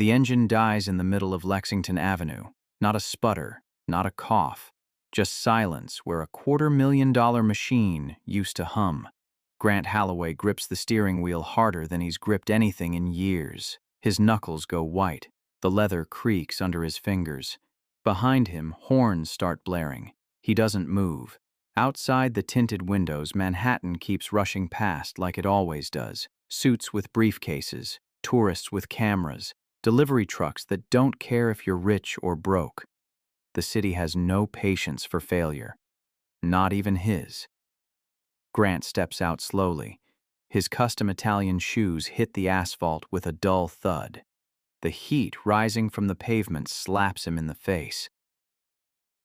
The engine dies in the middle of Lexington Avenue. Not a sputter, not a cough. Just silence where a $250,000 machine used to hum. Grant Holloway grips the steering wheel harder than he's gripped anything in years. His knuckles go white. The leather creaks under his fingers. Behind him, horns start blaring. He doesn't move. Outside the tinted windows, Manhattan keeps rushing past like it always does. Suits with briefcases, tourists with cameras, delivery trucks that don't care if you're rich or broke. The city has no patience for failure. Not even his. Grant steps out slowly. His custom Italian shoes hit the asphalt with a dull thud. The heat rising from the pavement slaps him in the face.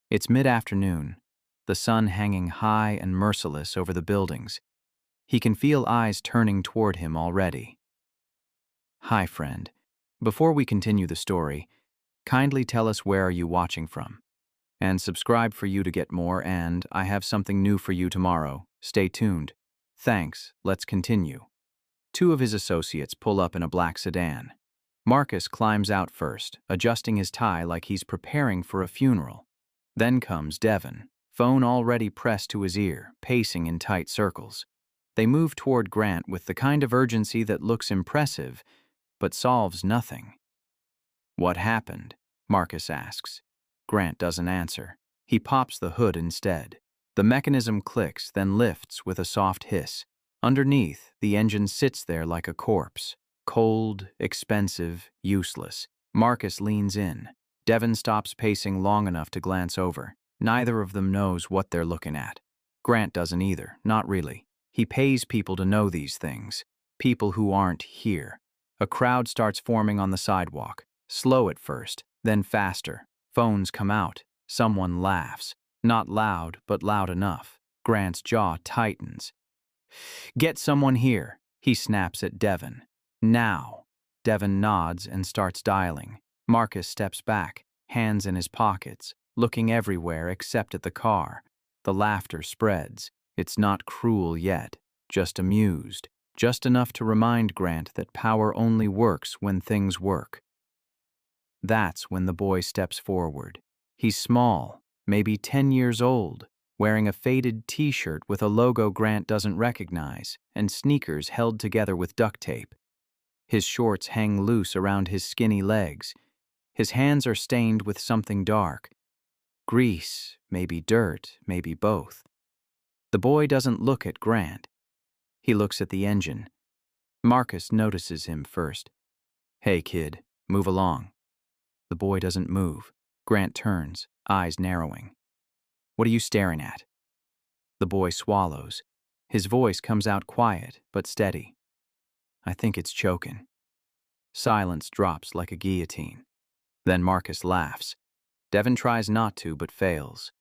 It's mid-afternoon, the sun hanging high and merciless over the buildings. He can feel eyes turning toward him already. Hi, friend. Before we continue the story, kindly tell us where are you watching from. And subscribe for you to get more, and I have something new for you tomorrow. Stay tuned. Thanks, let's continue. Two of his associates pull up in a black sedan. Marcus climbs out first, adjusting his tie like he's preparing for a funeral. Then comes Devin, phone already pressed to his ear, pacing in tight circles. They move toward Grant with the kind of urgency that looks impressive, but solves nothing. What happened? Marcus asks. Grant doesn't answer. He pops the hood instead. The mechanism clicks, then lifts with a soft hiss. Underneath, the engine sits there like a corpse. Cold, expensive, useless. Marcus leans in. Devin stops pacing long enough to glance over. Neither of them knows what they're looking at. Grant doesn't either, not really. He pays people to know these things. People who aren't here. A crowd starts forming on the sidewalk. Slow at first, then faster. Phones come out. Someone laughs. Not loud, but loud enough. Grant's jaw tightens. Get someone here, he snaps at Devin. Now. Devin nods and starts dialing. Marcus steps back, hands in his pockets, looking everywhere except at the car. The laughter spreads. It's not cruel yet, just amused. Just enough to remind Grant that power only works when things work. That's when the boy steps forward. He's small, maybe 10 years old, wearing a faded t-shirt with a logo Grant doesn't recognize, and sneakers held together with duct tape. His shorts hang loose around his skinny legs. His hands are stained with something dark. Grease, maybe dirt, maybe both. The boy doesn't look at Grant. He looks at the engine. Marcus notices him first. Hey, kid, move along. The boy doesn't move. Grant turns, eyes narrowing. What are you staring at? The boy swallows. His voice comes out quiet, but steady. I think it's choking. Silence drops like a guillotine. Then Marcus laughs. Devin tries not to, but fails.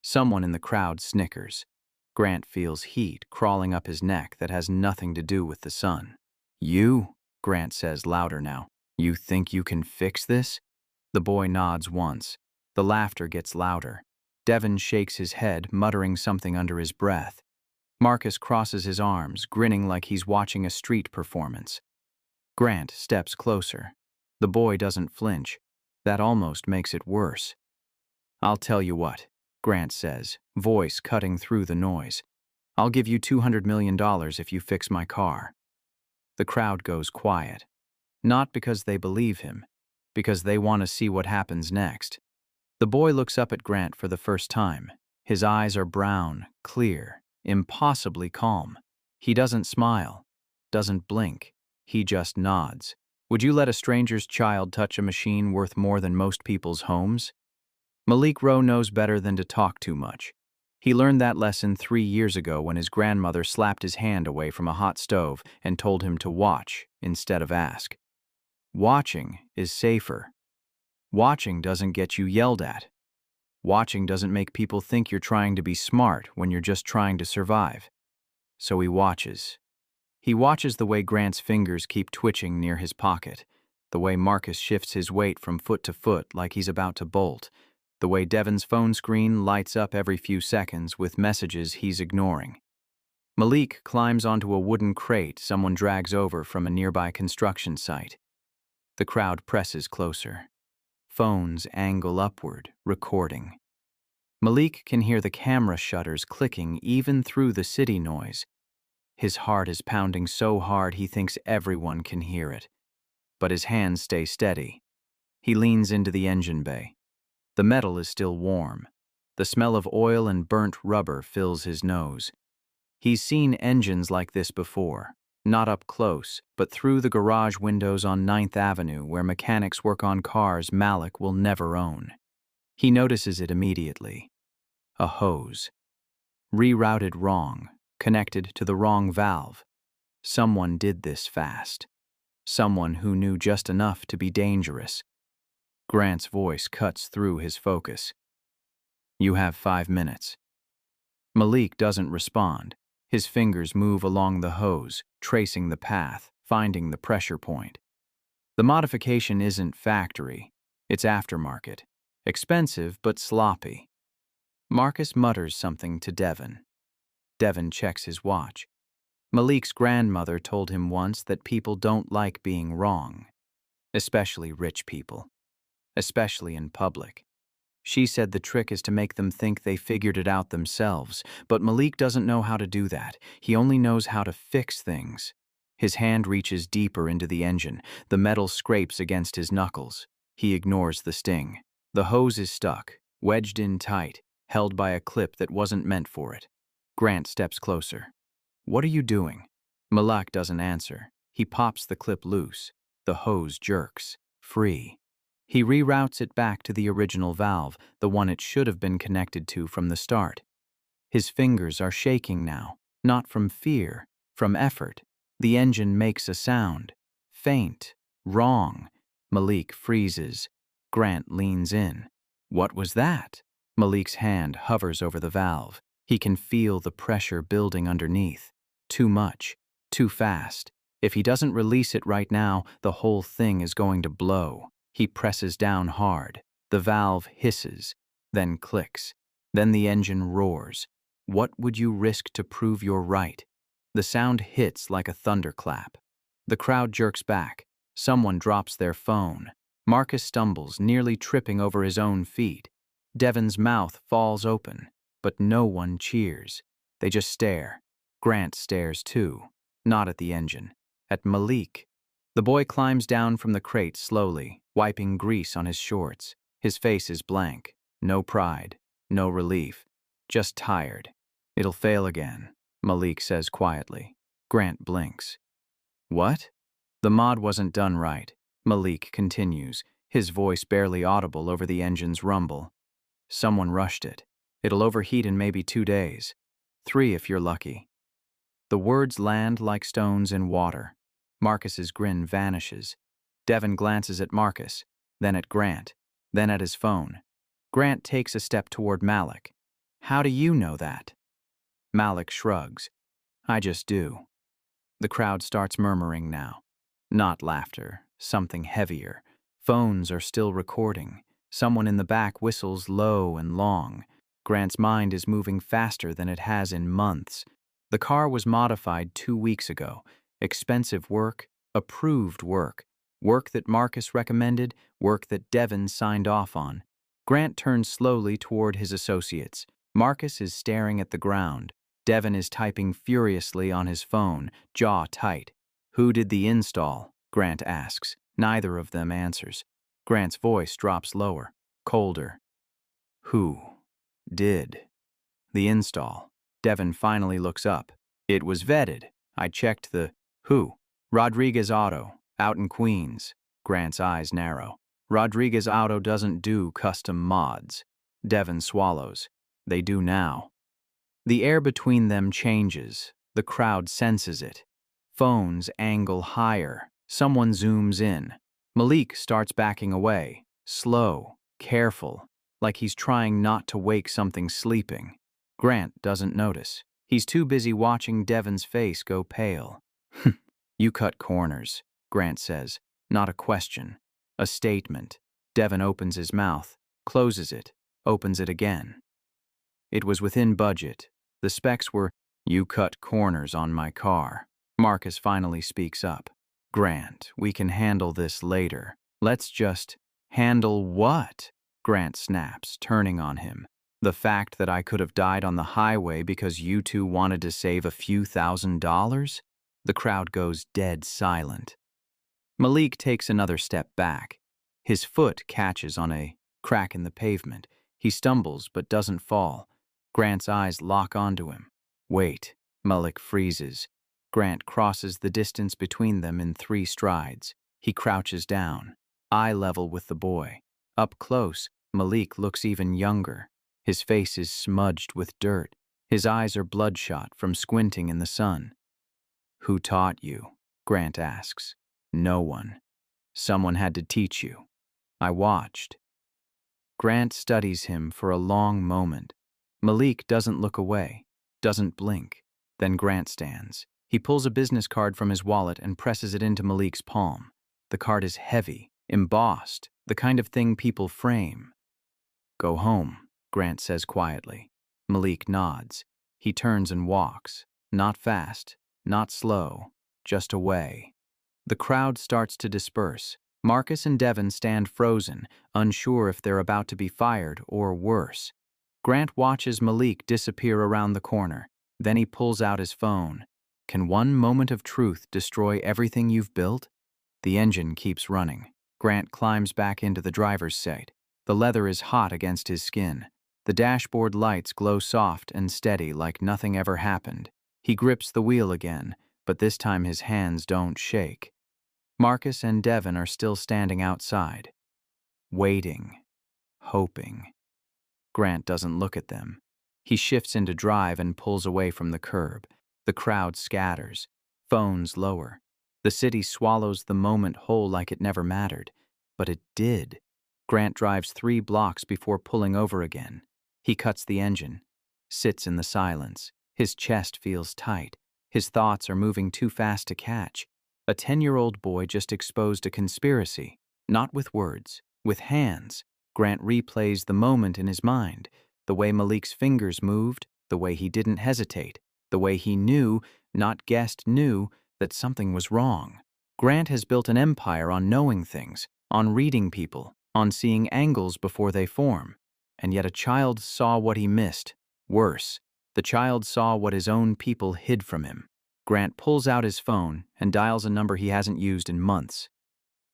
Someone in the crowd snickers. Grant feels heat crawling up his neck that has nothing to do with the sun. You, Grant says louder now, you think you can fix this? The boy nods once. The laughter gets louder. Devin shakes his head, muttering something under his breath. Marcus crosses his arms, grinning like he's watching a street performance. Grant steps closer. The boy doesn't flinch. That almost makes it worse. I'll tell you what, Grant says, voice cutting through the noise. I'll give you $200 million if you fix my car. The crowd goes quiet. Not because they believe him, because they want to see what happens next. The boy looks up at Grant for the first time. His eyes are brown, clear, impossibly calm. He doesn't smile, doesn't blink. He just nods. Would you let a stranger's child touch a machine worth more than most people's homes? Malik Rowe knows better than to talk too much. He learned that lesson 3 years ago when his grandmother slapped his hand away from a hot stove and told him to watch instead of ask. Watching is safer. Watching doesn't get you yelled at. Watching doesn't make people think you're trying to be smart when you're just trying to survive. So he watches. He watches the way Grant's fingers keep twitching near his pocket, the way Marcus shifts his weight from foot to foot like he's about to bolt, the way Devin's phone screen lights up every few seconds with messages he's ignoring. Malik climbs onto a wooden crate someone drags over from a nearby construction site. The crowd presses closer. Phones angle upward, recording. Malik can hear the camera shutters clicking even through the city noise. His heart is pounding so hard he thinks everyone can hear it. But his hands stay steady. He leans into the engine bay. The metal is still warm. The smell of oil and burnt rubber fills his nose. He's seen engines like this before, not up close, but through the garage windows on 9th Avenue where mechanics work on cars Malik will never own. He notices it immediately. A hose. Rerouted wrong, connected to the wrong valve. Someone did this fast. Someone who knew just enough to be dangerous. Grant's voice cuts through his focus. You have 5 minutes. Malik doesn't respond. His fingers move along the hose, tracing the path, finding the pressure point. The modification isn't factory. It's aftermarket. Expensive but sloppy. Marcus mutters something to Devin. Devin checks his watch. Malik's grandmother told him once that people don't like being wrong. Especially rich people. Especially in public. She said the trick is to make them think they figured it out themselves, but Malik doesn't know how to do that. He only knows how to fix things. His hand reaches deeper into the engine. The metal scrapes against his knuckles. He ignores the sting. The hose is stuck, wedged in tight, held by a clip that wasn't meant for it. Grant steps closer. What are you doing? Malik doesn't answer. He pops the clip loose. The hose jerks, free. He reroutes it back to the original valve, the one it should have been connected to from the start. His fingers are shaking now, not from fear, from effort. The engine makes a sound. Faint. Wrong. Malik freezes. Grant leans in. What was that? Malik's hand hovers over the valve. He can feel the pressure building underneath. Too much. Too fast. If he doesn't release it right now, the whole thing is going to blow. He presses down hard. The valve hisses, then clicks. Then the engine roars. What would you risk to prove you're right? The sound hits like a thunderclap. The crowd jerks back. Someone drops their phone. Marcus stumbles, nearly tripping over his own feet. Devin's mouth falls open, but no one cheers. They just stare. Grant stares too, not at the engine, at Malik. The boy climbs down from the crate slowly, wiping grease on his shorts. His face is blank. No pride. No relief. Just tired. It'll fail again, Malik says quietly. Grant blinks. What? The mod wasn't done right, Malik continues, his voice barely audible over the engine's rumble. Someone rushed it. It'll overheat in maybe 2 days. 3 if you're lucky. The words land like stones in water. Marcus's grin vanishes. Devin glances at Marcus, then at Grant, then at his phone. Grant takes a step toward Malik. How do you know that? Malik shrugs. I just do. The crowd starts murmuring now. Not laughter, something heavier. Phones are still recording. Someone in the back whistles low and long. Grant's mind is moving faster than it has in months. The car was modified 2 weeks ago. Expensive work, approved work. Work that Marcus recommended, work that Devin signed off on. Grant turns slowly toward his associates. Marcus is staring at the ground. Devin is typing furiously on his phone, jaw tight. Who did the install? Grant asks. Neither of them answers. Grant's voice drops lower, colder. Who did the install? Devin finally looks up. It was vetted. I checked the who. Rodriguez Auto, out in Queens. Grant's eyes narrow. Rodriguez Auto doesn't do custom mods. Devin swallows. They do now. The air between them changes. The crowd senses it. Phones angle higher. Someone zooms in. Malik starts backing away. Slow, careful, like he's trying not to wake something sleeping. Grant doesn't notice. He's too busy watching Devin's face go pale. You cut corners, Grant says. Not a question. A statement. Devin opens his mouth, closes it, opens it again. It was within budget. The specs were, you cut corners on my car. Marcus finally speaks up. Grant, we can handle this later. Let's just— Handle what? Grant snaps, turning on him. The fact that I could have died on the highway because you two wanted to save a few $1,000s? The crowd goes dead silent. Malik takes another step back. His foot catches on a crack in the pavement. He stumbles but doesn't fall. Grant's eyes lock onto him. Wait. Malik freezes. Grant crosses the distance between them in 3 strides. He crouches down, eye level with the boy. Up close, Malik looks even younger. His face is smudged with dirt. His eyes are bloodshot from squinting in the sun. Who taught you? Grant asks. No one. Someone had to teach you. I watched. Grant studies him for a long moment. Malik doesn't look away, doesn't blink. Then Grant stands. He pulls a business card from his wallet and presses it into Malik's palm. The card is heavy, embossed, the kind of thing people frame. Go home, Grant says quietly. Malik nods. He turns and walks. Not fast, not slow, just away. The crowd starts to disperse. Marcus and Devin stand frozen, unsure if they're about to be fired or worse. Grant watches Malik disappear around the corner. Then he pulls out his phone. Can one moment of truth destroy everything you've built? The engine keeps running. Grant climbs back into the driver's seat. The leather is hot against his skin. The dashboard lights glow soft and steady like nothing ever happened. He grips the wheel again, but this time his hands don't shake. Marcus and Devin are still standing outside, waiting, hoping. Grant doesn't look at them. He shifts into drive and pulls away from the curb. The crowd scatters. Phones lower. The city swallows the moment whole like it never mattered. But it did. Grant drives 3 blocks before pulling over again. He cuts the engine, sits in the silence. His chest feels tight. His thoughts are moving too fast to catch. A 10-year-old boy just exposed a conspiracy, not with words, with hands. Grant replays the moment in his mind, the way Malik's fingers moved, the way he didn't hesitate, the way he knew, not guessed knew, that something was wrong. Grant has built an empire on knowing things, on reading people, on seeing angles before they form. And yet a child saw what he missed. Worse, the child saw what his own people hid from him. Grant pulls out his phone and dials a number he hasn't used in months.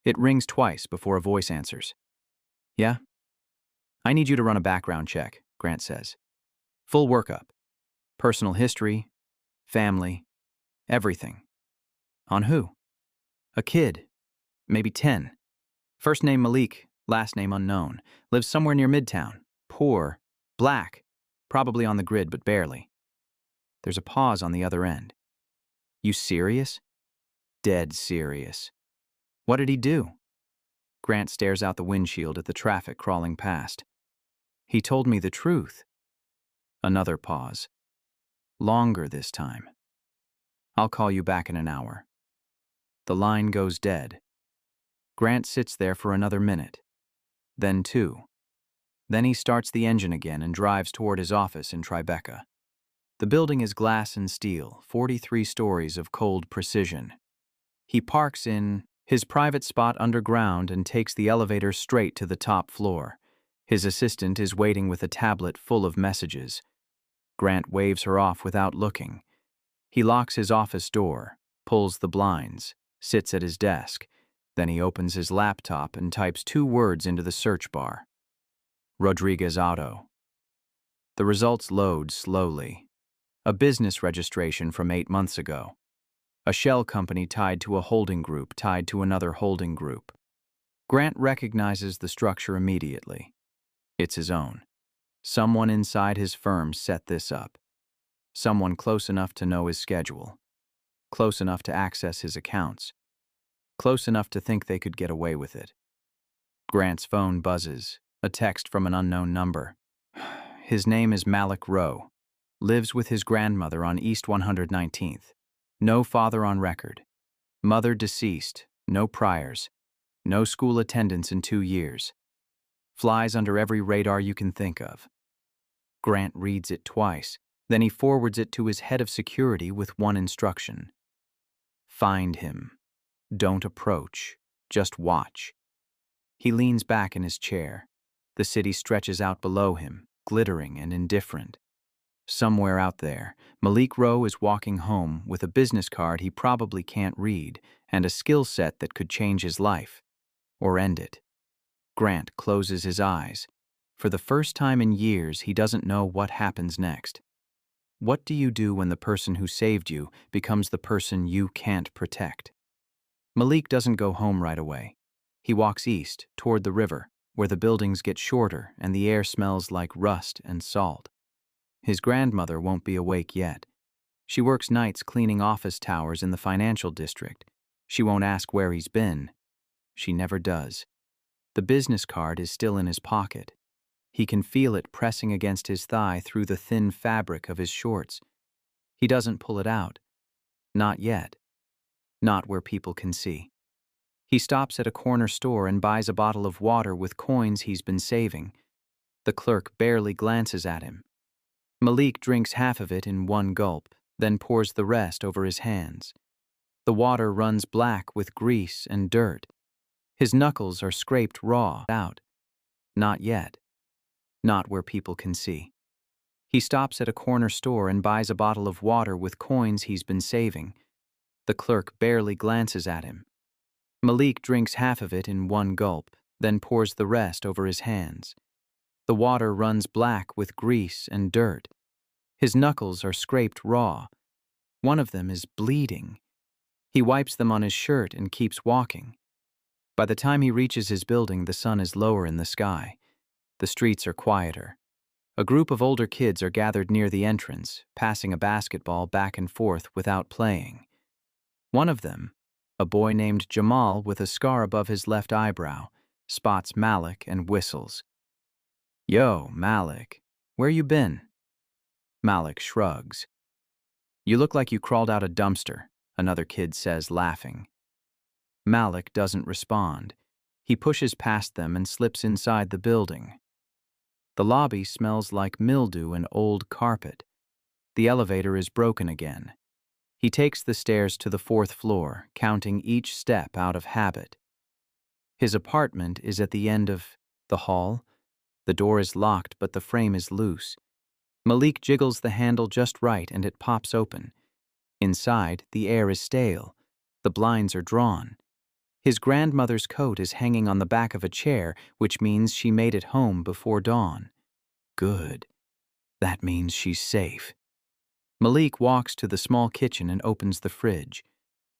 It rings twice before a voice answers. Yeah? I need you to run a background check, Grant says. Full workup. Personal history, family, everything. On who? A kid. Maybe 10. First name Malik, last name unknown. Lives somewhere near Midtown. Poor. Black. Probably on the grid, but barely. There's a pause on the other end. You serious? Dead serious. What did he do? Grant stares out the windshield at the traffic crawling past. He told me the truth. Another pause. Longer this time. I'll call you back in an hour. The line goes dead. Grant sits there for another minute. Then 2. Then he starts the engine again and drives toward his office in Tribeca. The building is glass and steel, 43 stories of cold precision. He parks in his private spot underground and takes the elevator straight to the top floor. His assistant is waiting with a tablet full of messages. Grant waves her off without looking. He locks his office door, pulls the blinds, sits at his desk. Then he opens his laptop and types 2 words into the search bar. Rodriguez Auto. The results load slowly. A business registration from 8 months ago. A shell company tied to a holding group tied to another holding group. Grant recognizes the structure immediately. It's his own. Someone inside his firm set this up. Someone close enough to know his schedule. Close enough to access his accounts. Close enough to think they could get away with it. Grant's phone buzzes, a text from an unknown number. His name is Malik Rowe. Lives with his grandmother on East 119th. No father on record. Mother deceased, no priors. No school attendance in 2 years. Flies under every radar you can think of. Grant reads it twice, then he forwards it to his head of security with one instruction. Find him. Don't approach. Just watch. He leans back in his chair. The city stretches out below him, glittering and indifferent. Somewhere out there, Malik Rowe is walking home with a business card he probably can't read and a skill set that could change his life. Or end it. Grant closes his eyes. For the first time in years, he doesn't know what happens next. What do you do when the person who saved you becomes the person you can't protect? Malik doesn't go home right away. He walks east, toward the river, where the buildings get shorter and the air smells like rust and salt. His grandmother won't be awake yet. She works nights cleaning office towers in the financial district. She won't ask where he's been. She never does. The business card is still in his pocket. He can feel it pressing against his thigh through the thin fabric of his shorts. He doesn't pull it out. Not yet. Not where people can see. He stops at a corner store and buys a bottle of water with coins he's been saving. The clerk barely glances at him. Malik drinks half of it in one gulp, then pours the rest over his hands. The water runs black with grease and dirt. His knuckles are scraped raw out. Not yet. Not where people can see. He stops at a corner store and buys a bottle of water with coins he's been saving. The clerk barely glances at him. Malik drinks half of it in one gulp, then pours the rest over his hands. The water runs black with grease and dirt. His knuckles are scraped raw. One of them is bleeding. He wipes them on his shirt and keeps walking. By the time he reaches his building, the sun is lower in the sky. The streets are quieter. A group of older kids are gathered near the entrance, passing a basketball back and forth without playing. One of them, a boy named Jamal with a scar above his left eyebrow, spots Malik and whistles. "Yo, Malik, where you been?" Malik shrugs. "You look like you crawled out a dumpster," another kid says, laughing. Malik doesn't respond. He pushes past them and slips inside the building. The lobby smells like mildew and old carpet. The elevator is broken again. He takes the stairs to the 4th floor, counting each step out of habit. His apartment is at the end of the hall. The door is locked, but the frame is loose. Malik jiggles the handle just right and it pops open. Inside, the air is stale. The blinds are drawn. His grandmother's coat is hanging on the back of a chair, which means she made it home before dawn. Good. That means she's safe. Malik walks to the small kitchen and opens the fridge.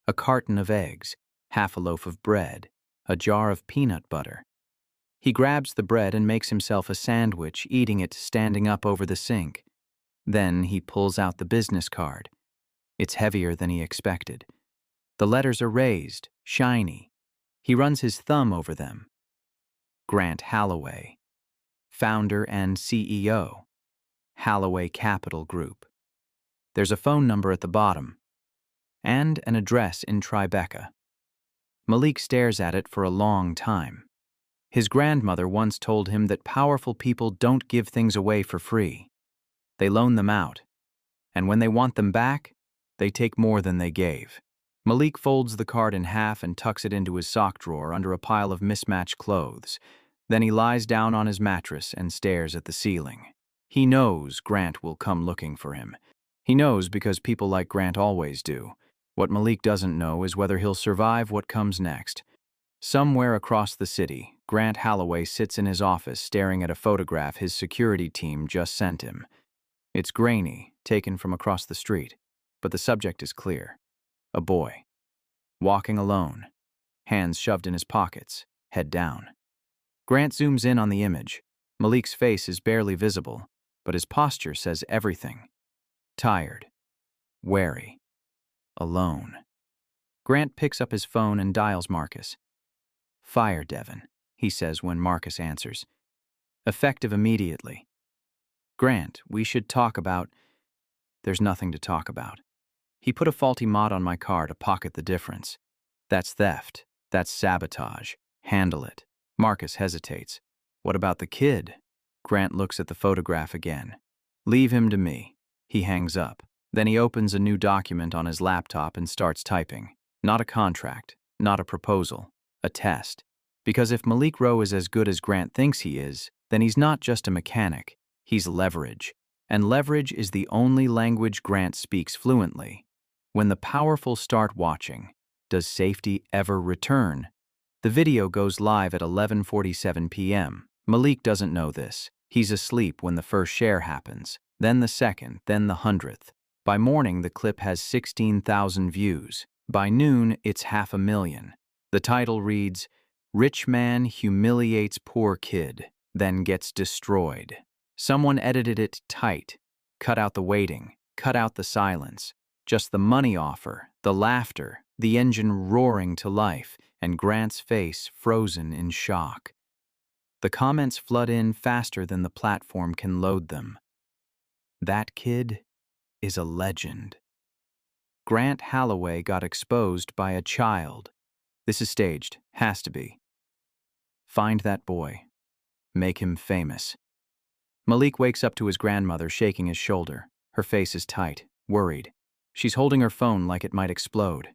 A carton of eggs, half a loaf of bread, a jar of peanut butter. He grabs the bread and makes himself a sandwich, eating it standing up over the sink. Then he pulls out the business card. It's heavier than he expected. The letters are raised, shiny. He runs his thumb over them. Grant Halloway, founder and CEO, Halloway Capital Group. There's a phone number at the bottom, and an address in Tribeca. Malik stares at it for a long time. His grandmother once told him that powerful people don't give things away for free. They loan them out, and when they want them back, they take more than they gave. Malik folds the card in half and tucks it into his sock drawer under a pile of mismatched clothes. Then he lies down on his mattress and stares at the ceiling. He knows Grant will come looking for him. He knows because people like Grant always do. What Malik doesn't know is whether he'll survive what comes next. Somewhere across the city, Grant Halloway sits in his office staring at a photograph his security team just sent him. It's grainy, taken from across the street, but the subject is clear. A boy, walking alone, hands shoved in his pockets, head down. Grant zooms in on the image. Malik's face is barely visible, but his posture says everything. Tired, wary, alone. Grant picks up his phone and dials Marcus. "Fire, Devin," he says when Marcus answers. "Effective immediately." "Grant, we should talk about—" There's nothing to talk about. He put a faulty mod on my car to pocket the difference. That's theft. That's sabotage. Handle it. Marcus hesitates. "What about the kid?" Grant looks at the photograph again. "Leave him to me." He hangs up. Then he opens a new document on his laptop and starts typing. Not a contract. not a proposal, a test. Because if Malik Rowe is as good as Grant thinks he is, then he's not just a mechanic, he's leverage. And leverage is the only language Grant speaks fluently. When the powerful start watching, does safety ever return? The video goes live at 11:47 p.m. Malik doesn't know this. He's asleep when the first share happens, then the second, then the 100th. By morning, the clip has 16,000 views. By noon, it's 500,000. The title reads, "Rich Man Humiliates Poor Kid, Then Gets Destroyed." Someone edited it tight, cut out the waiting, cut out the silence, just the money offer, the laughter, the engine roaring to life, and Grant's face frozen in shock. The comments flood in faster than the platform can load them. That kid is a legend. Grant Holloway got exposed by a child. This is staged, has to be. Find that boy. Make him famous. Malik wakes up to his grandmother shaking his shoulder. Her face is tight, worried. She's holding her phone like it might explode.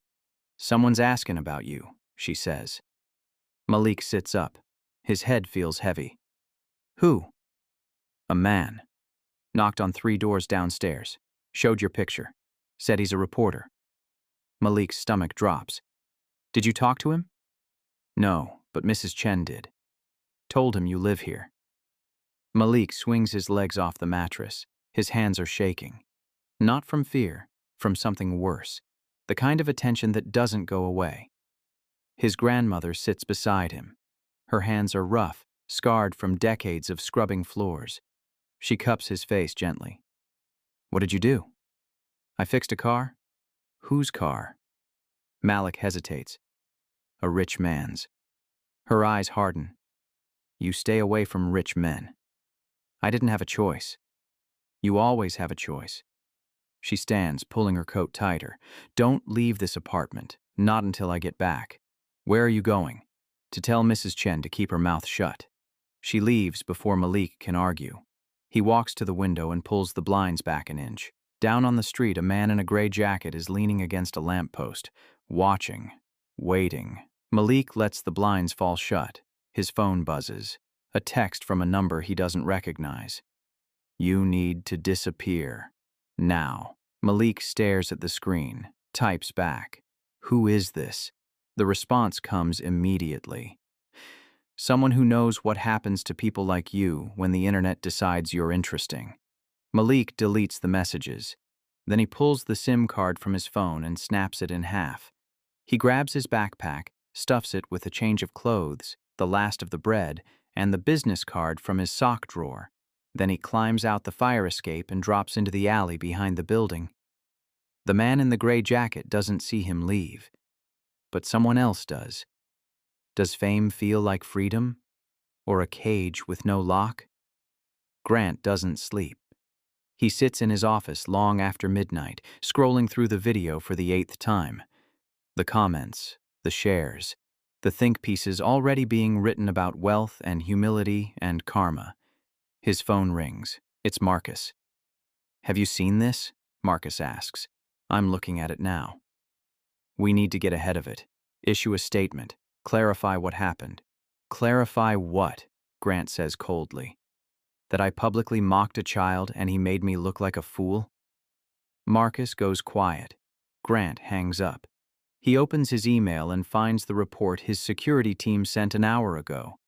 "Someone's asking about you," she says. Malik sits up. His head feels heavy. "Who?" "A man. Knocked on 3 doors downstairs. Showed your picture. Said he's a reporter." Malik's stomach drops. "Did you talk to him?" "No, but Mrs. Chen did. Told him you live here." Malik swings his legs off the mattress. His hands are shaking. Not from fear, from something worse. The kind of attention that doesn't go away. His grandmother sits beside him. Her hands are rough, scarred from decades of scrubbing floors. She cups his face gently. "What did you do?" "I fixed a car." "Whose car?" Malik hesitates. "A rich man's." Her eyes harden. "You stay away from rich men." "I didn't have a choice." "You always have a choice." She stands, pulling her coat tighter. "Don't leave this apartment, not until I get back." "Where are you going?" "To tell Mrs. Chen to keep her mouth shut." She leaves before Malik can argue. He walks to the window and pulls the blinds back an inch. Down on the street, a man in a gray jacket is leaning against a lamppost, watching, waiting. Malik lets the blinds fall shut. His phone buzzes. A text from a number he doesn't recognize. "You need to disappear. Now." Malik stares at the screen, types back. "Who is this?" The response comes immediately. "Someone who knows what happens to people like you when the internet decides you're interesting." Malik deletes the messages. Then he pulls the SIM card from his phone and snaps it in half. He grabs his backpack, stuffs it with a change of clothes, the last of the bread, and the business card from his sock drawer. Then he climbs out the fire escape and drops into the alley behind the building. The man in the gray jacket doesn't see him leave. But someone else does. Does fame feel like freedom? Or a cage with no lock? Grant doesn't sleep. He sits in his office long after midnight, scrolling through the video for the 8th time. The comments, the shares, the think pieces already being written about wealth and humility and karma. His phone rings. It's Marcus. "Have you seen this?" Marcus asks. "I'm looking at it now." "We need to get ahead of it. Issue a statement. Clarify what happened." "Clarify what?" Grant says coldly. "That I publicly mocked a child and he made me look like a fool?" Marcus goes quiet. Grant hangs up. He opens his email and finds the report his security team sent an hour ago.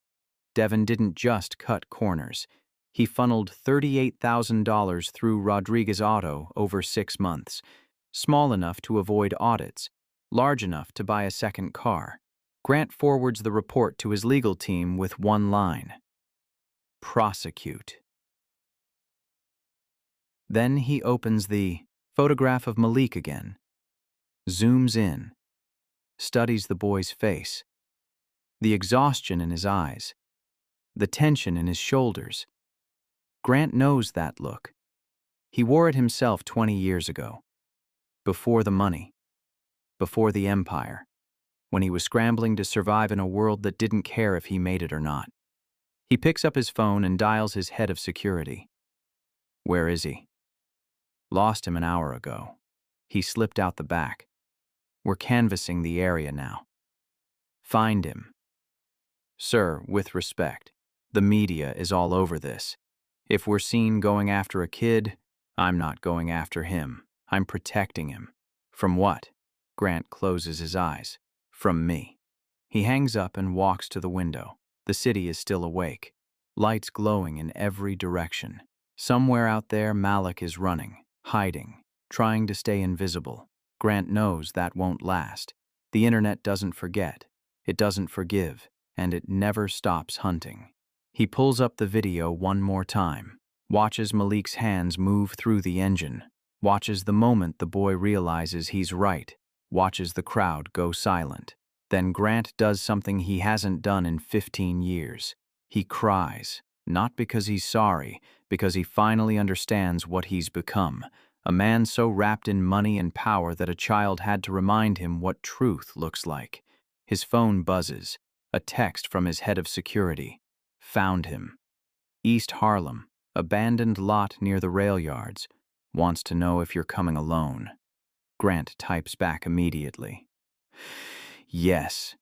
Devin didn't just cut corners. He funneled $38,000 through Rodriguez Auto over 6 months, small enough to avoid audits, large enough to buy a second car. Grant forwards the report to his legal team with one line: prosecute. Then he opens the photograph of Malik again, zooms in, studies the boy's face, the exhaustion in his eyes, the tension in his shoulders. Grant knows that look. He wore it himself 20 years ago, before the money, before the empire, when he was scrambling to survive in a world that didn't care if he made it or not. He picks up his phone and dials his head of security. "Where is he?" "Lost him an hour ago. He slipped out the back. We're canvassing the area now." Find him. Sir, with respect, the media is all over this. If we're seen going after a kid, I'm not going after him. I'm protecting him. From what? Grant closes his eyes. From me. He hangs up and walks to the window. The city is still awake. Lights glowing in every direction. Somewhere out there, Malik is running, hiding, trying to stay invisible. Grant knows that won't last. The internet doesn't forget. It doesn't forgive, and it never stops hunting. He pulls up the video one more time, watches Malik's hands move through the engine, watches the moment the boy realizes he's right, watches the crowd go silent. Then Grant does something he hasn't done in 15 years. He cries, not because he's sorry, because he finally understands what he's become. A man so wrapped in money and power that a child had to remind him what truth looks like. His phone buzzes, a text from his head of security. Found him. East Harlem, abandoned lot near the rail yards. Wants to know if you're coming alone. Grant types back immediately. Yes.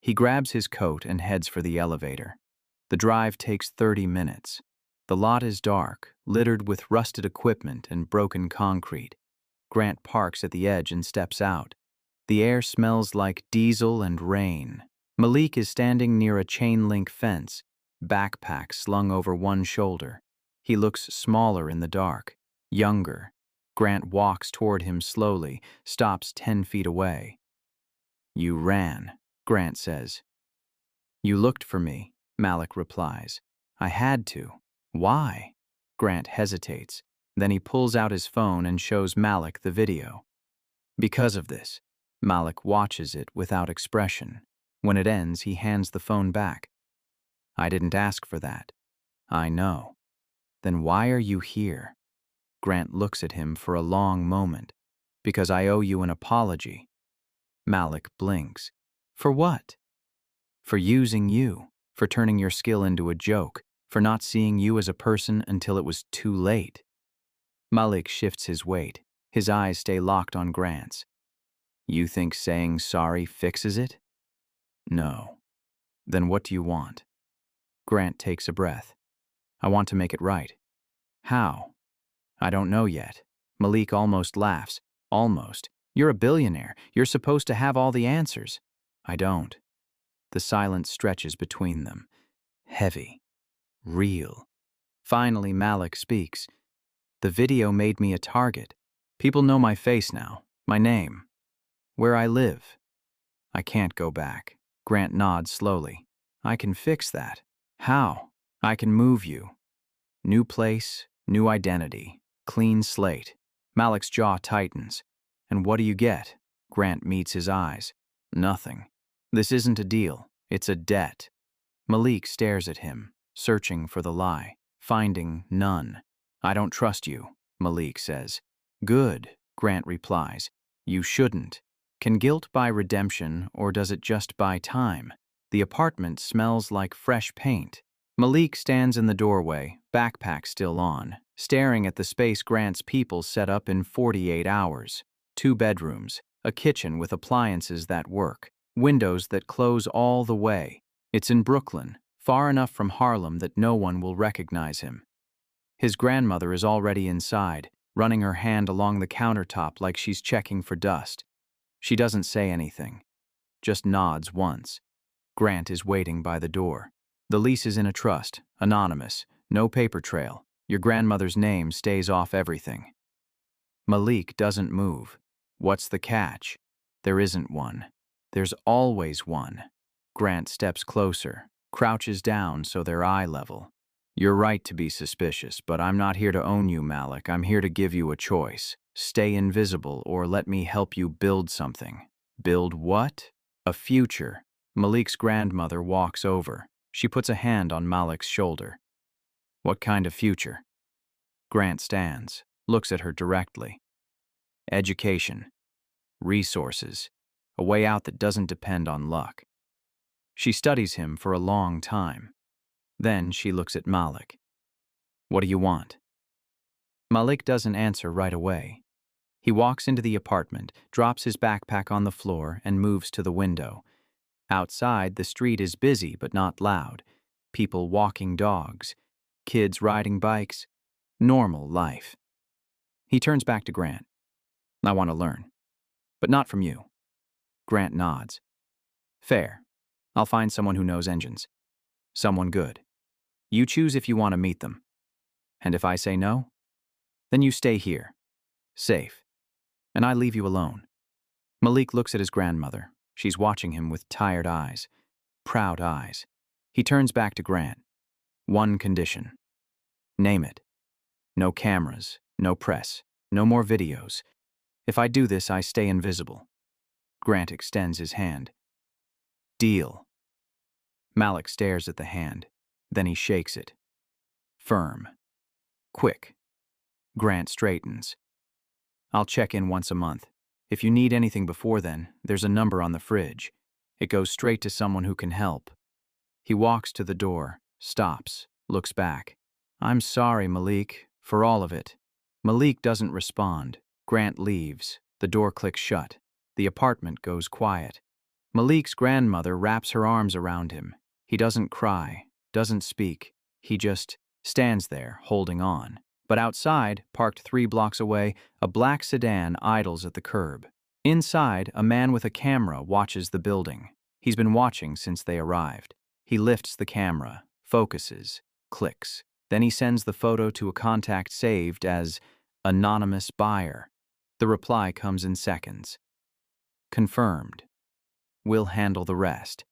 He grabs his coat and heads for the elevator. The drive takes 30 minutes. The lot is dark, littered with rusted equipment and broken concrete. Grant parks at the edge and steps out. The air smells like diesel and rain. Malik is standing near a chain-link fence, backpack slung over one shoulder. He looks smaller in the dark, younger. Grant walks toward him slowly, stops 10 feet away. You ran, Grant says. You looked for me, Malik replies. I had to. Why? Grant hesitates. Then he pulls out his phone and shows Malik the video. Because of this. Malik watches it without expression. When it ends, he hands the phone back. I didn't ask for that. I know. Then why are you here? Grant looks at him for a long moment. Because I owe you an apology. Malik blinks. For what? For using you, for turning your skill into a joke, for not seeing you as a person until it was too late. Malik shifts his weight. His eyes stay locked on Grant's. You think saying sorry fixes it? No. Then what do you want? Grant takes a breath. I want to make it right. How? I don't know yet. Malik almost laughs. Almost. You're a billionaire. You're supposed to have all the answers. I don't. The silence stretches between them. Heavy. Real. Finally, Malik speaks. The video made me a target. People know my face now, my name, where I live. I can't go back. Grant nods slowly. I can fix that. How? I can move you. New place, new identity, clean slate. Malik's jaw tightens. And what do you get? Grant meets his eyes. Nothing. This isn't a deal. It's a debt. Malik stares at him, searching for the lie, finding none. I don't trust you, Malik says. Good, Grant replies. You shouldn't. Can guilt buy redemption, or does it just buy time? The apartment smells like fresh paint. Malik stands in the doorway, backpack still on, staring at the space Grant's people set up in 48 hours. 2 bedrooms, a kitchen with appliances that work, windows that close all the way. It's in Brooklyn, far enough from Harlem that no one will recognize him. His grandmother is already inside, running her hand along the countertop like she's checking for dust. She doesn't say anything, just nods once. Grant is waiting by the door. The lease is in a trust, anonymous, no paper trail. Your grandmother's name stays off everything. Malik doesn't move. What's the catch? There isn't one. There's always one. Grant steps closer, crouches down so they're eye level. You're right to be suspicious, but I'm not here to own you, Malik. I'm here to give you a choice. Stay invisible or let me help you build something. Build what? A future. Malik's grandmother walks over. She puts a hand on Malik's shoulder. What kind of future? Grant stands, looks at her directly. Education. Resources. A way out that doesn't depend on luck. She studies him for a long time. Then she looks at Malik. What do you want? Malik doesn't answer right away. He walks into the apartment, drops his backpack on the floor, and moves to the window. Outside, the street is busy but not loud. People walking dogs, kids riding bikes, normal life. He turns back to Grant. I want to learn, but not from you. Grant nods. Fair. I'll find someone who knows engines. Someone good. You choose if you want to meet them. And if I say no, then you stay here, safe, and I leave you alone. Malik looks at his grandmother. She's watching him with tired eyes, proud eyes. He turns back to Grant. One condition. Name it. No cameras, no press, no more videos. If I do this, I stay invisible. Grant extends his hand. Deal. Malik stares at the hand. Then he shakes it. Firm. Quick. Grant straightens. I'll check in once a month. If you need anything before then, there's a number on the fridge. It goes straight to someone who can help. He walks to the door, stops, looks back. I'm sorry, Malik, for all of it. Malik doesn't respond. Grant leaves. The door clicks shut. The apartment goes quiet. Malik's grandmother wraps her arms around him. He doesn't cry, doesn't speak. He just stands there, holding on. But outside, parked 3 blocks away, a black sedan idles at the curb. Inside, a man with a camera watches the building. He's been watching since they arrived. He lifts the camera, focuses, clicks. Then he sends the photo to a contact saved as anonymous buyer. The reply comes in seconds. Confirmed. We'll handle the rest.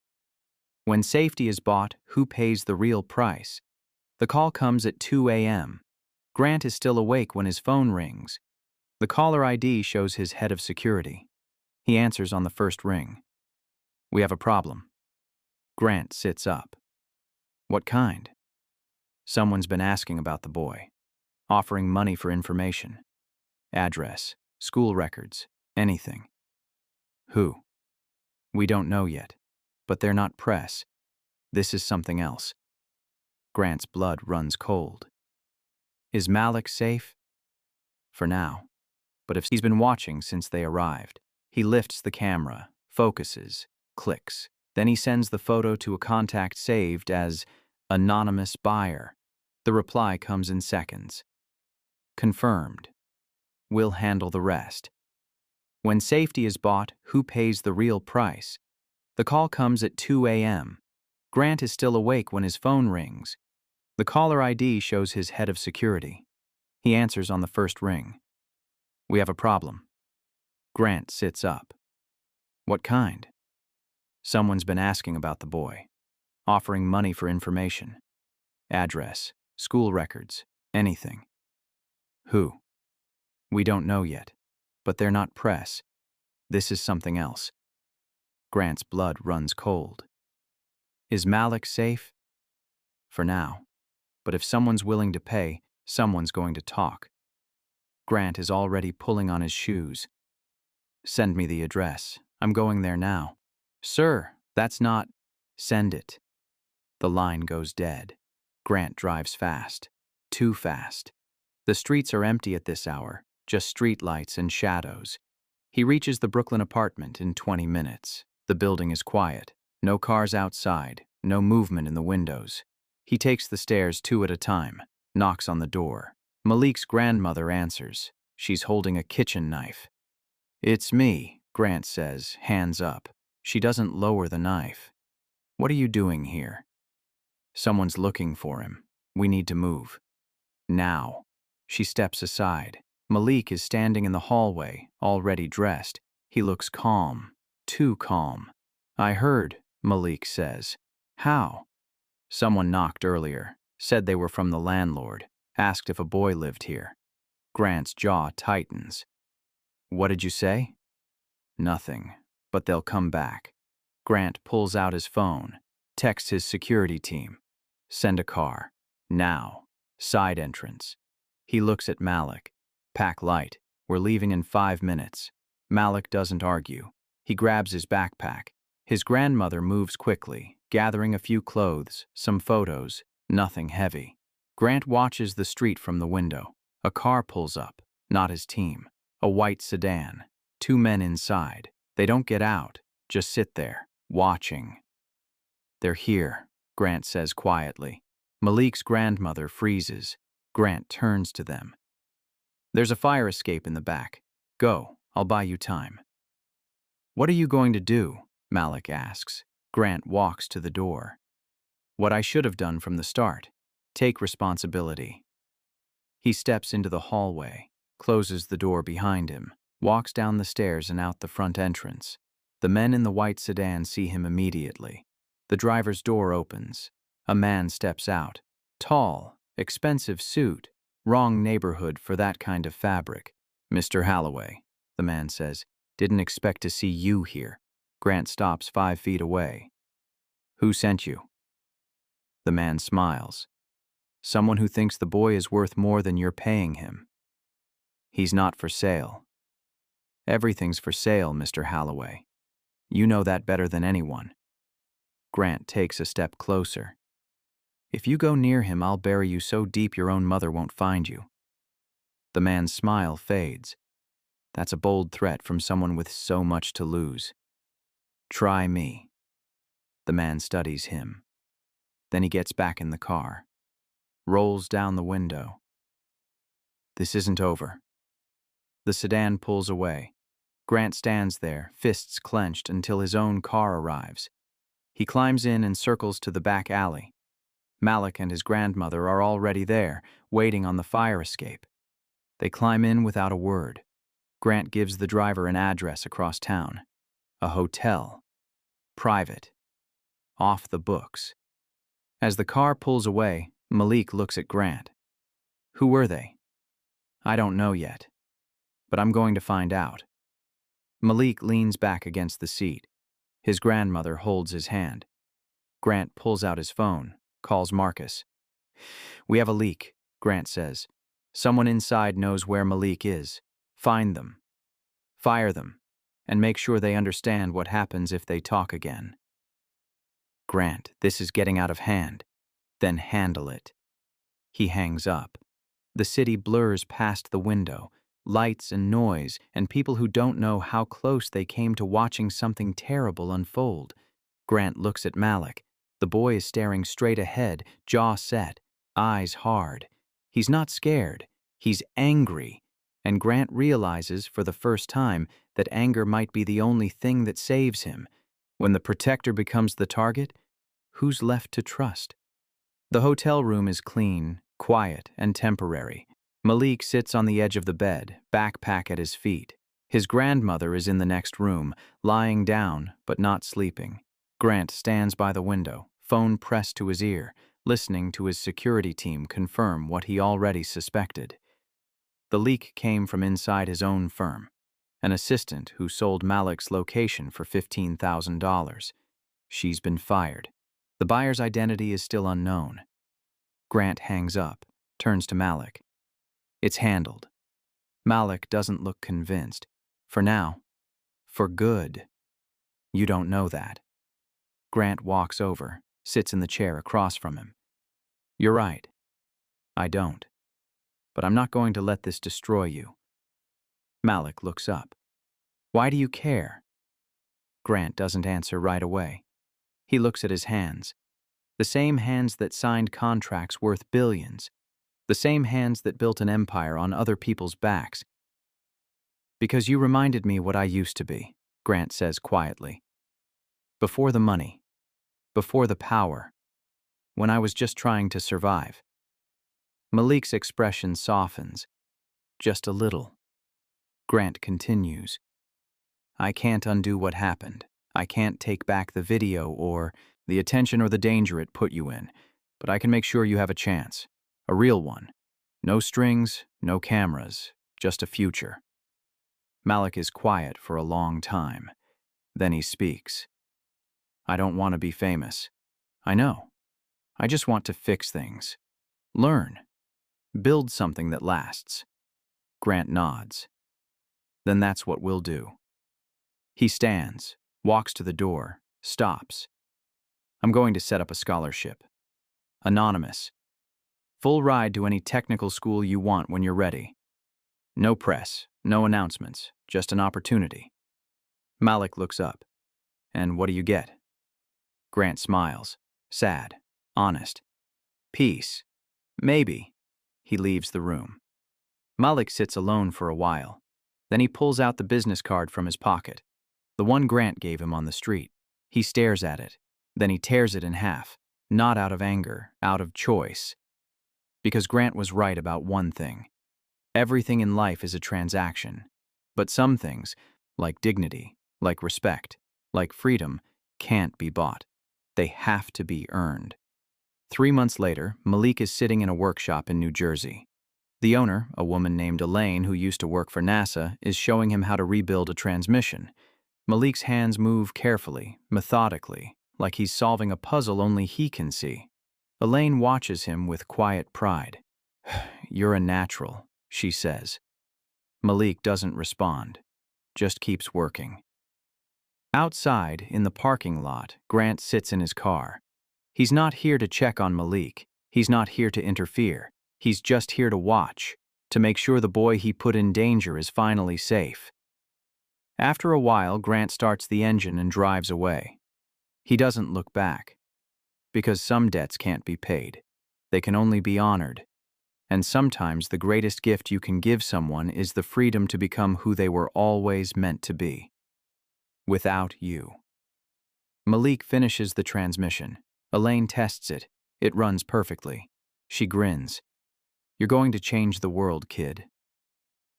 When safety is bought, who pays the real price? The call comes at 2 a.m. Grant is still awake when his phone rings. The caller ID shows his head of security. He answers on the first ring. We have a problem. Grant sits up. What kind? Someone's been asking about the boy, offering money for information. Address, school records, anything. Who? We don't know yet, but they're not press. This is something else. Grant's blood runs cold. Is Malik safe? For now. But if he's been watching since they arrived, he lifts the camera, focuses, clicks. Then he sends the photo to a contact saved as anonymous buyer. The reply comes in seconds. Confirmed. We'll handle the rest. When safety is bought, who pays the real price? The call comes at 2 a.m. Grant is still awake when his phone rings. The caller ID shows his head of security. He answers on the first ring. We have a problem. Grant sits up. What kind? Someone's been asking about the boy, offering money for information. Address, school records, anything. Who? We don't know yet, but they're not press. This is something else. Grant's blood runs cold. Is Malik safe? For now. But if someone's willing to pay, someone's going to talk. Grant is already pulling on his shoes. Send me the address. I'm going there now. Sir, that's not... Send it. The line goes dead. Grant drives fast. Too fast. The streets are empty at this hour, just street lights and shadows. He reaches the Brooklyn apartment in 20 minutes. The building is quiet. No cars outside, no movement in the windows. He takes the stairs 2 at a time, knocks on the door. Malik's grandmother answers. She's holding a kitchen knife. It's me, Grant says, hands up. She doesn't lower the knife. What are you doing here? Someone's looking for him. We need to move. Now. She steps aside. Malik is standing in the hallway, already dressed. He looks calm. Too calm. I heard, Malik says. How? Someone knocked earlier, said they were from the landlord, asked if a boy lived here. Grant's jaw tightens. What did you say? Nothing, but they'll come back. Grant pulls out his phone, texts his security team. Send a car. Now. Side entrance. He looks at Malik. Pack light. We're leaving in 5 minutes. Malik doesn't argue. He grabs his backpack. His grandmother moves quickly, gathering a few clothes, some photos, nothing heavy. Grant watches the street from the window. A car pulls up, not his team. A white sedan. 2 men inside. They don't get out, just sit there, watching. They're here, Grant says quietly. Malik's grandmother freezes. Grant turns to them. There's a fire escape in the back. Go, I'll buy you time. What are you going to do? Malik asks. Grant walks to the door. What I should have done from the start. Take responsibility. He steps into the hallway, closes the door behind him, walks down the stairs and out the front entrance. The men in the white sedan see him immediately. The driver's door opens. A man steps out. Tall, expensive suit. Wrong neighborhood for that kind of fabric. Mr. Holloway, the man says, didn't expect to see you here. Grant stops 5 feet away. Who sent you? The man smiles. Someone who thinks the boy is worth more than you're paying him. He's not for sale. Everything's for sale, Mr. Holloway. You know that better than anyone. Grant takes a step closer. If you go near him, I'll bury you so deep your own mother won't find you. The man's smile fades. That's a bold threat from someone with so much to lose. Try me. The man studies him. Then he gets back in the car. Rolls down the window. This isn't over. The sedan pulls away. Grant stands there, fists clenched, until his own car arrives. He climbs in and circles to the back alley. Malik and his grandmother are already there, waiting on the fire escape. They climb in without a word. Grant gives the driver an address across town. A hotel. Private. Off the books. As the car pulls away, Malik looks at Grant. Who were they? I don't know yet. But I'm going to find out. Malik leans back against the seat. His grandmother holds his hand. Grant pulls out his phone, calls Marcus. We have a leak, Grant says. Someone inside knows where Malik is. Find them. Fire them. And make sure they understand what happens if they talk again. Grant, this is getting out of hand. Then handle it. He hangs up. The city blurs past the window. Lights and noise, and people who don't know how close they came to watching something terrible unfold. Grant looks at Malik. The boy is staring straight ahead, jaw set, eyes hard. He's not scared. He's angry. And Grant realizes, for the first time, that anger might be the only thing that saves him. When the protector becomes the target, who's left to trust? The hotel room is clean, quiet, and temporary. Malik sits on the edge of the bed, backpack at his feet. His grandmother is in the next room, lying down, but not sleeping. Grant stands by the window, phone pressed to his ear, listening to his security team confirm what he already suspected. The leak came from inside his own firm, an assistant who sold Malik's location for $15,000. She's been fired. The buyer's identity is still unknown. Grant hangs up, turns to Malik. It's handled. Malik doesn't look convinced. For now. For good. You don't know that. Grant walks over, sits in the chair across from him. You're right. I don't. But I'm not going to let this destroy you. Malik looks up. Why do you care? Grant doesn't answer right away. He looks at his hands. The same hands that signed contracts worth billions. The same hands that built an empire on other people's backs. Because you reminded me what I used to be, Grant says quietly. Before the money. Before the power. When I was just trying to survive. Malik's expression softens. Just a little. Grant continues. I can't undo what happened. I can't take back the video or the attention or the danger it put you in, but I can make sure you have a chance. A real one. No strings, no cameras, just a future. Malik is quiet for a long time. Then he speaks. I don't want to be famous. I know. I just want to fix things. Learn. Build something that lasts. Grant nods. Then that's what we'll do. He stands, walks to the door, stops. I'm going to set up a scholarship. Anonymous. Full ride to any technical school you want when you're ready. No press, no announcements, just an opportunity. Malik looks up. And what do you get? Grant smiles. Sad. Honest. Peace. Maybe. He leaves the room. Malik sits alone for a while. Then he pulls out the business card from his pocket. The one Grant gave him on the street. He stares at it. Then he tears it in half. Not out of anger, out of choice. Because Grant was right about one thing. Everything in life is a transaction. But some things, like dignity, like respect, like freedom, can't be bought. They have to be earned. 3 months later, Malik is sitting in a workshop in New Jersey. The owner, a woman named Elaine who used to work for NASA, is showing him how to rebuild a transmission. Malik's hands move carefully, methodically, like he's solving a puzzle only he can see. Elaine watches him with quiet pride. "You're a natural," she says. Malik doesn't respond, just keeps working. Outside, in the parking lot, Grant sits in his car. He's not here to check on Malik. He's not here to interfere. He's just here to watch, to make sure the boy he put in danger is finally safe. After a while, Grant starts the engine and drives away. He doesn't look back. Because some debts can't be paid. They can only be honored. And sometimes the greatest gift you can give someone is the freedom to become who they were always meant to be. Without you. Malik finishes the transmission. Elaine tests it. It runs perfectly. She grins. "You're going to change the world, kid."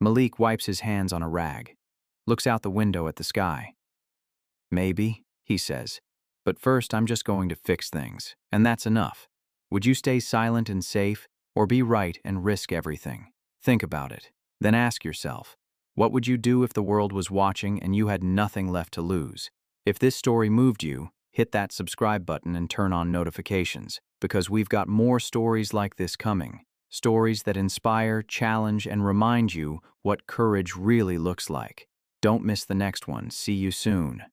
Malik wipes his hands on a rag. Looks out the window at the sky. "Maybe," he says. "But first I'm just going to fix things, and that's enough. Would you stay silent and safe, or be right and risk everything? Think about it. Then ask yourself, what would you do if the world was watching and you had nothing left to lose?" If this story moved you, hit that subscribe button and turn on notifications, because we've got more stories like this coming. Stories that inspire, challenge, and remind you what courage really looks like. Don't miss the next one. See you soon.